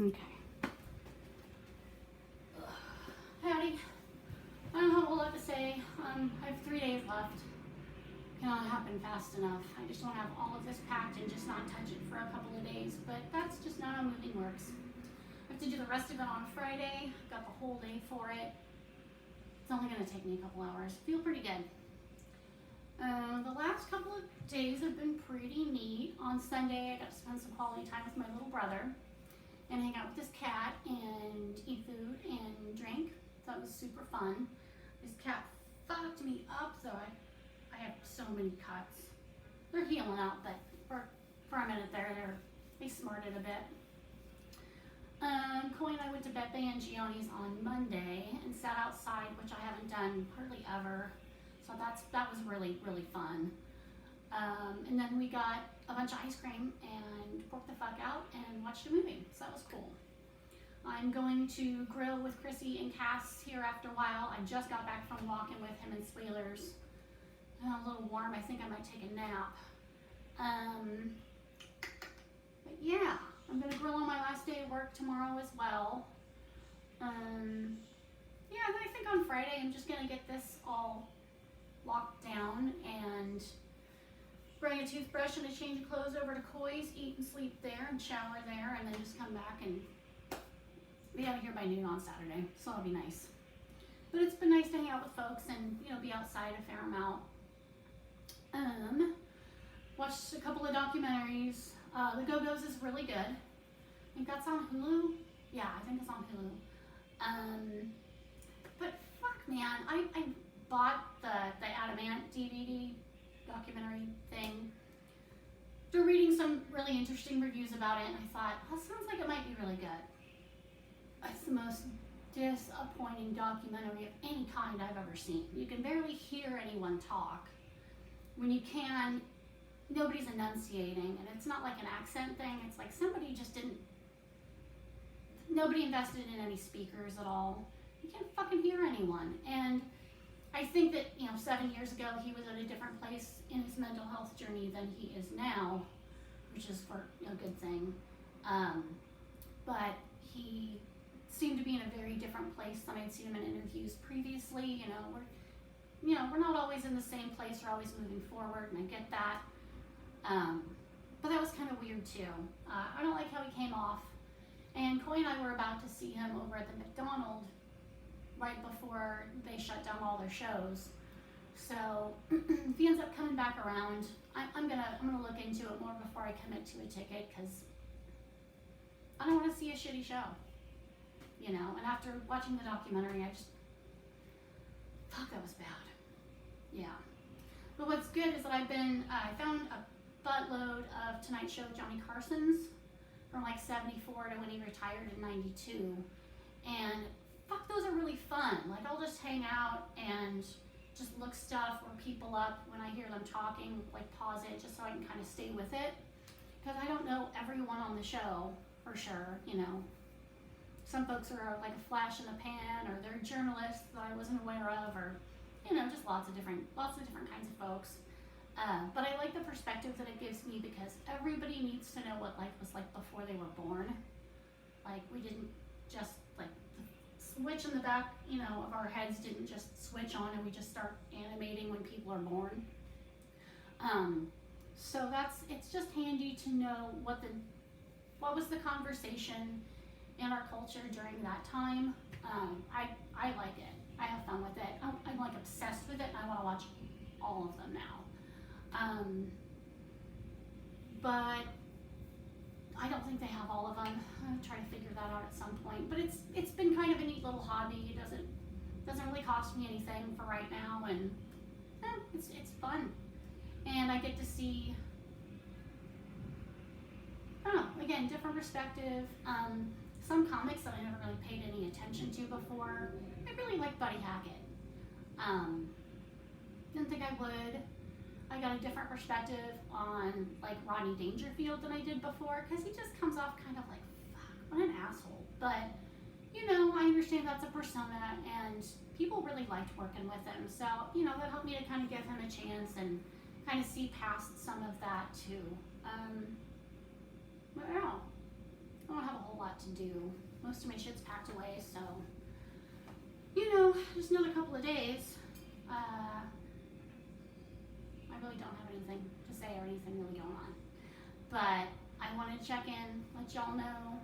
Okay. Howdy. I don't have a whole lot to say. I have 3 days left. Cannot happen fast enough. I just want to have all of this packed and just not touch it for a couple of days, but that's just not how moving works. I have to do the rest of it on Friday. Got the whole day for it. It's only going to take me a couple hours. Feel pretty good. The last couple of days have been pretty neat. On Sunday, I got to spend some quality time with my little brother and hang out with his cat and eat food and drink. That was super fun. This cat fucked me up, though. I have so many cuts. They're healing up, but for a minute there, they smarted a bit. Coy and I went to Beppe and Gioni's on Monday and sat outside, which I haven't done hardly ever. So that was really, really fun. And then we got a bunch of ice cream and porked the fuck out and watched a movie. So that was cool. I'm going to grill with Chrissy and Cass here after a while. I just got back from walking with him in Squealers. A little warm. I think I might take a nap. But yeah, I'm going to grill on my last day of work tomorrow as well. Yeah, and then I think on Friday I'm just going to get this all locked down and bring a toothbrush and a change of clothes over to Coy's, eat and sleep there and shower there, and then just come back and be out of here by noon on Saturday. So that'll be nice. But it's been nice to hang out with folks and, be outside a fair amount. Watched a couple of documentaries. The Go-Go's is really good. I think that's on Hulu. Yeah, I think it's on Hulu. But fuck, man, I bought the Adamant DVD documentary thing. They're reading some really interesting reviews about it, and I thought, that sounds like it might be really good. It's the most disappointing documentary of any kind I've ever seen. You can barely hear anyone talk. When you can, nobody's enunciating, and it's not like an accent thing. It's like somebody just nobody invested in any speakers at all. You can't fucking hear anyone. And I think that, 7 years ago, he was at a different place in his mental health journey than he is now, which is for a good thing. But he seemed to be in a very different place than I'd seen him in interviews previously. We're not always in the same place. We're always moving forward, and I get that. But that was kind of weird too. I don't like how he came off. And Coy and I were about to see him over at the McDonald's right before they shut down all their shows. So if he ends up coming back around, I'm gonna look into it more before I commit to a ticket, because I don't want to see a shitty show. And after watching the documentary, fuck, that was bad. Yeah. But what's good is that I found a buttload of Tonight Show Johnny Carson's from like 74 to when he retired in 92. And fuck, those are really fun. Like, I'll just hang out and just look stuff or people up when I hear them talking, like pause it just so I can kind of stay with it. Because I don't know everyone on the show for sure, Some folks are like a flash in the pan, or they're journalists that I wasn't aware of, or just lots of different kinds of folks. But I like the perspective that it gives me, because everybody needs to know what life was like before they were born. Like, we didn't just, like, the switch in the back, of our heads didn't just switch on and we just start animating when people are born. So it's just handy to know what was the conversation in our culture during that time. I like it. I have fun with it. I'm like obsessed with it, and I want to watch all of them now. But I don't think they have all of them. I'm gonna try to figure that out at some point. But it's been kind of a neat little hobby. It doesn't really cost me anything for right now, and it's fun. And I get to see, again, different perspective. Some comics that I never really paid any attention to before. I really like Buddy Hackett. Didn't think I would. I got a different perspective on like Rodney Dangerfield than I did before, because he just comes off kind of like, fuck, what an asshole. But I understand that's a persona, and people really liked working with him. So that helped me to kind of give him a chance and kind of see past some of that too. But I don't have a whole lot to do. Most of my shit's packed away, so, you know, just another couple of days. I really don't have anything to say or anything really going on. But I wanted to check in, let y'all know.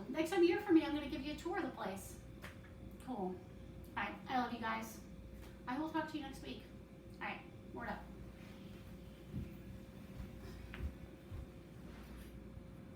Next time you hear from me, I'm going to give you a tour of the place. Cool. Alright, I love you guys. I will talk to you next week. Alright, word up.